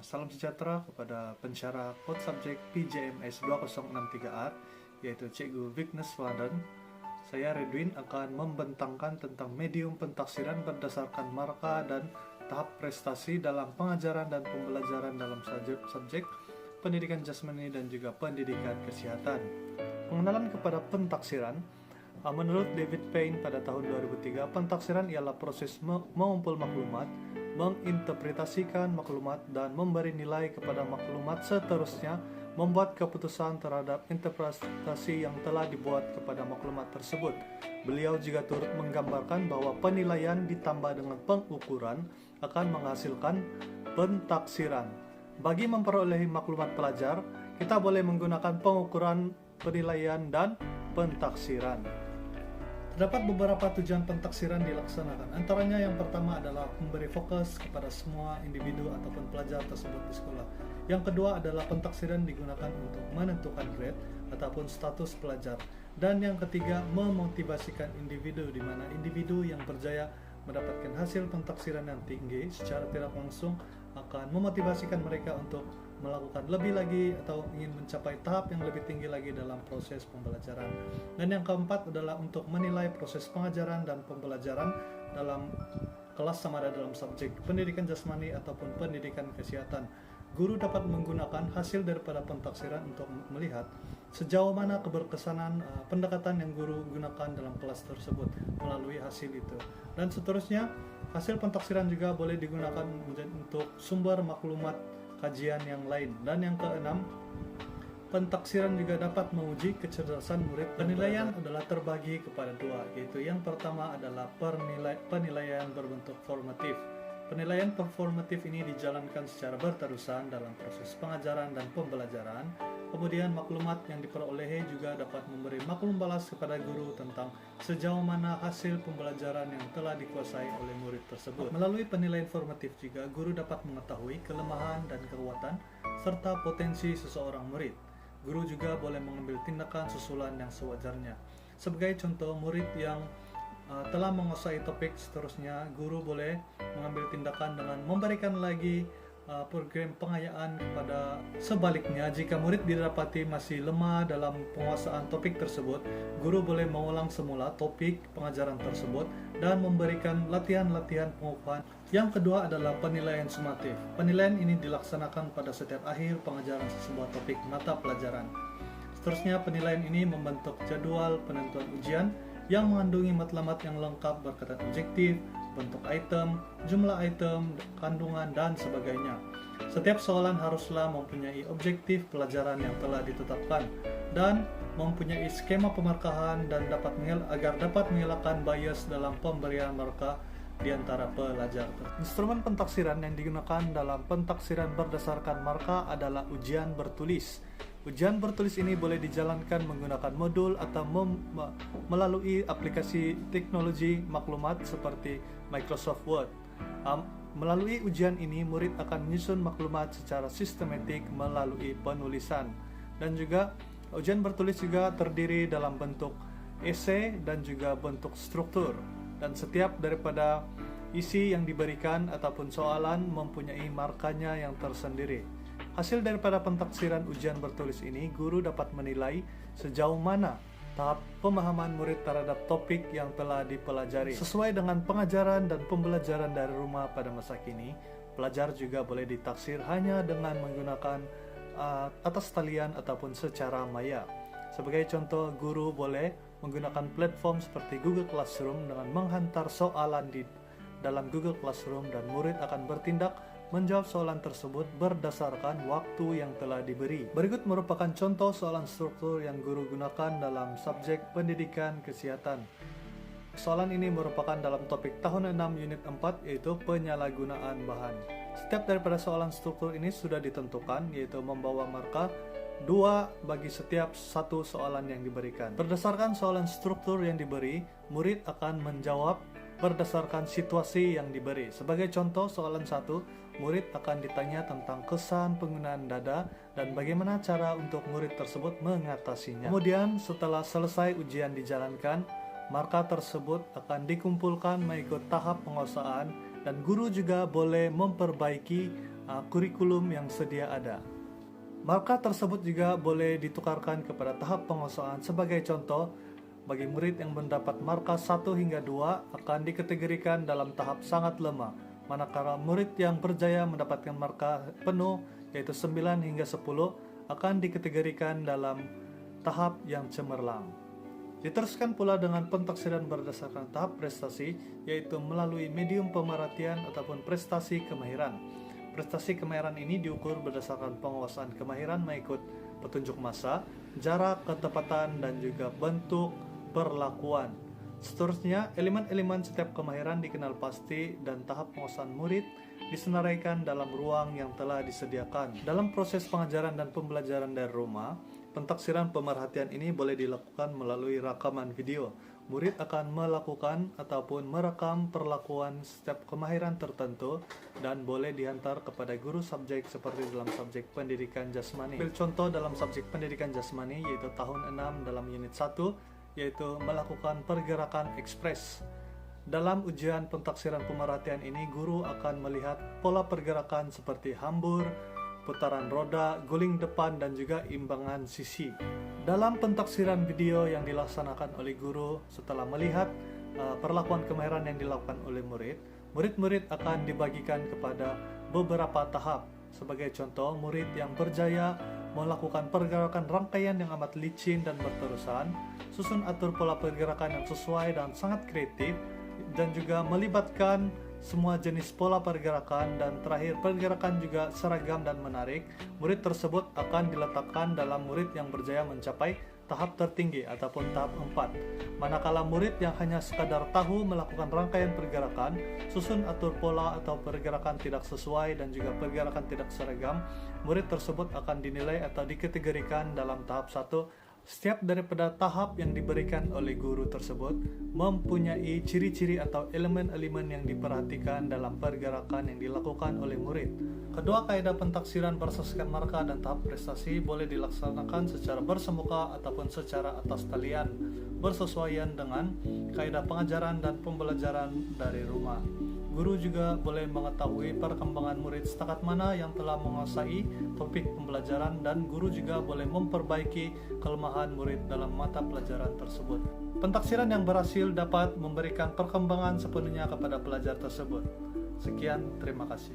Salam sejahtera kepada pensyarah Pod Subjek PJMS 2063R, yaitu Cikgu Vignes Waden. Saya Redwin akan membentangkan tentang medium pentaksiran berdasarkan marka dan tahap prestasi dalam pengajaran dan pembelajaran dalam subjek pendidikan jasmani dan juga pendidikan kesehatan. Pengenalan kepada pentaksiran. Menurut David Payne pada tahun 2003, pentaksiran ialah proses mengumpul maklumat, menginterpretasikan maklumat, dan memberi nilai kepada maklumat, seterusnya membuat keputusan terhadap interpretasi yang telah dibuat kepada maklumat tersebut. Beliau juga turut menggambarkan bahwa penilaian ditambah dengan pengukuran akan menghasilkan pentaksiran. Bagi memperoleh maklumat pelajar, kita boleh menggunakan pengukuran, penilaian, dan pentaksiran. Terdapat beberapa tujuan pentaksiran dilaksanakan. Antaranya yang pertama adalah memberi fokus kepada semua individu ataupun pelajar tersebut di sekolah. Yang kedua adalah pentaksiran digunakan untuk menentukan grade ataupun status pelajar. Dan yang ketiga, memotivasikan individu, di mana individu yang berjaya mendapatkan hasil pentaksiran yang tinggi secara tidak langsung akan memotivasikan mereka untuk melakukan lebih lagi atau ingin mencapai tahap yang lebih tinggi lagi dalam proses pembelajaran. Dan yang keempat adalah untuk menilai proses pengajaran dan pembelajaran dalam kelas sama ada dalam subjek pendidikan jasmani ataupun pendidikan kesehatan. Guru dapat menggunakan hasil daripada pentaksiran untuk melihat sejauh mana keberkesanan pendekatan yang guru gunakan dalam kelas tersebut melalui hasil itu. Dan seterusnya, hasil pentaksiran juga boleh digunakan untuk sumber maklumat kajian yang lain. Dan yang keenam, pentaksiran juga dapat menguji kecerdasan murid. Penilaian adalah terbagi kepada dua, yaitu yang pertama adalah penilaian berbentuk formatif. Penilaian performatif ini dijalankan secara berterusan dalam proses pengajaran dan pembelajaran. Kemudian maklumat yang diperoleh juga dapat memberi maklum balas kepada guru tentang sejauh mana hasil pembelajaran yang telah dikuasai oleh murid tersebut. Melalui penilaian formatif juga guru dapat mengetahui kelemahan dan kekuatan serta potensi seseorang murid. Guru juga boleh mengambil tindakan susulan yang sewajarnya. Sebagai contoh, murid yang telah menguasai topik, seterusnya guru boleh mengambil tindakan dengan memberikan lagi program pengayaan kepada. Sebaliknya, jika murid didapati masih lemah dalam penguasaan topik tersebut, guru boleh mengulang semula topik pengajaran tersebut dan memberikan latihan-latihan pengukuhan. Yang kedua adalah penilaian sumatif. Penilaian ini dilaksanakan pada setiap akhir pengajaran sebuah topik mata pelajaran. Seterusnya, penilaian ini membentuk jadwal penentuan ujian yang mengandungi matlamat yang lengkap berkaitan objektif, bentuk item, jumlah item, kandungan, dan sebagainya. Setiap soalan haruslah mempunyai objektif pelajaran yang telah ditetapkan dan mempunyai skema pemarkahan dan agar dapat mengelakkan bias dalam pemberian markah di antara pelajar. Instrumen pentaksiran yang digunakan dalam pentaksiran berdasarkan marka adalah ujian bertulis. Ujian bertulis ini boleh dijalankan menggunakan modul atau melalui aplikasi teknologi maklumat seperti Microsoft Word. Melalui ujian ini, murid akan menyusun maklumat secara sistematik melalui penulisan. Dan juga ujian bertulis juga terdiri dalam bentuk esai dan juga bentuk struktur. Dan setiap daripada isi yang diberikan ataupun soalan mempunyai markanya yang tersendiri. Hasil daripada pentaksiran ujian bertulis ini, guru dapat menilai sejauh mana tahap pemahaman murid terhadap topik yang telah dipelajari. Sesuai dengan pengajaran dan pembelajaran dari rumah pada masa kini, pelajar juga boleh ditaksir hanya dengan menggunakan atas talian ataupun secara maya. Sebagai contoh, guru boleh menggunakan platform seperti Google Classroom dengan menghantar soalan di dalam Google Classroom dan murid akan bertindak menjawab soalan tersebut berdasarkan waktu yang telah diberi. Berikut merupakan contoh soalan struktur yang guru gunakan dalam subjek pendidikan kesehatan. Soalan ini merupakan dalam topik tahun 6 unit 4, yaitu penyalahgunaan bahan. Setiap daripada soalan struktur ini sudah ditentukan, yaitu membawa marka 2 bagi setiap satu soalan yang diberikan. Berdasarkan soalan struktur yang diberi, murid akan menjawab berdasarkan situasi yang diberi. Sebagai contoh, soalan 1, murid akan ditanya tentang kesan penggunaan dada dan bagaimana cara untuk murid tersebut mengatasinya. Kemudian, setelah selesai ujian dijalankan, marka tersebut akan dikumpulkan mengikut tahap penguasaan dan guru juga boleh memperbaiki kurikulum yang sedia ada. Markah tersebut juga boleh ditukarkan kepada tahap penguasaan. Sebagai contoh, bagi murid yang mendapat markah 1 hingga 2 akan dikategorikan dalam tahap sangat lemah, manakala murid yang berjaya mendapatkan markah penuh yaitu 9 hingga 10 akan dikategorikan dalam tahap yang cemerlang. Diteruskan pula dengan pentaksiran berdasarkan tahap prestasi, yaitu melalui medium pemerhatian ataupun prestasi kemahiran. Prestasi kemahiran ini diukur berdasarkan penguasaan kemahiran mengikut petunjuk masa, jarak, ketepatan, dan juga bentuk perlakuan. Seterusnya, elemen-elemen setiap kemahiran dikenal pasti dan tahap penguasaan murid disenaraikan dalam ruang yang telah disediakan. Dalam proses pengajaran dan pembelajaran dari rumah, pentaksiran pemerhatian ini boleh dilakukan melalui rekaman video. Murid akan melakukan ataupun merekam perlakuan setiap kemahiran tertentu dan boleh dihantar kepada guru subjek seperti dalam subjek pendidikan jasmani. Ambil contoh dalam subjek pendidikan jasmani yaitu tahun 6 dalam unit 1 yaitu melakukan pergerakan ekspres. Dalam ujian pentaksiran pemerhatian ini, guru akan melihat pola pergerakan seperti hambur, putaran roda, guling depan, dan juga imbangan sisi. Dalam pentaksiran video yang dilaksanakan oleh guru setelah melihat perlakuan kemahiran yang dilakukan oleh murid, murid-murid akan dibagikan kepada beberapa tahap. Sebagai contoh, murid yang berjaya melakukan pergerakan rangkaian yang amat licin dan berterusan, susun atur pola pergerakan yang sesuai dan sangat kreatif, dan juga melibatkan semua jenis pola pergerakan, dan terakhir pergerakan juga seragam dan menarik. Murid tersebut akan diletakkan dalam murid yang berjaya mencapai tahap tertinggi ataupun tahap 4. Manakala murid yang hanya sekadar tahu melakukan rangkaian pergerakan, susun atur pola atau pergerakan tidak sesuai dan juga pergerakan tidak seragam, murid tersebut akan dinilai atau dikategorikan dalam tahap 1. Setiap daripada tahap yang diberikan oleh guru tersebut mempunyai ciri-ciri atau elemen-elemen yang diperhatikan dalam pergerakan yang dilakukan oleh murid. Kedua kaidah pentaksiran berdasarkan markah dan tahap prestasi boleh dilaksanakan secara bersemuka ataupun secara atas talian, bersesuaian dengan kaidah pengajaran dan pembelajaran dari rumah. Guru juga boleh mengetahui perkembangan murid setakat mana yang telah menguasai topik pembelajaran, dan guru juga boleh memperbaiki kelemahan murid dalam mata pelajaran tersebut. Pentaksiran yang berhasil dapat memberikan perkembangan sepenuhnya kepada pelajar tersebut. Sekian, terima kasih.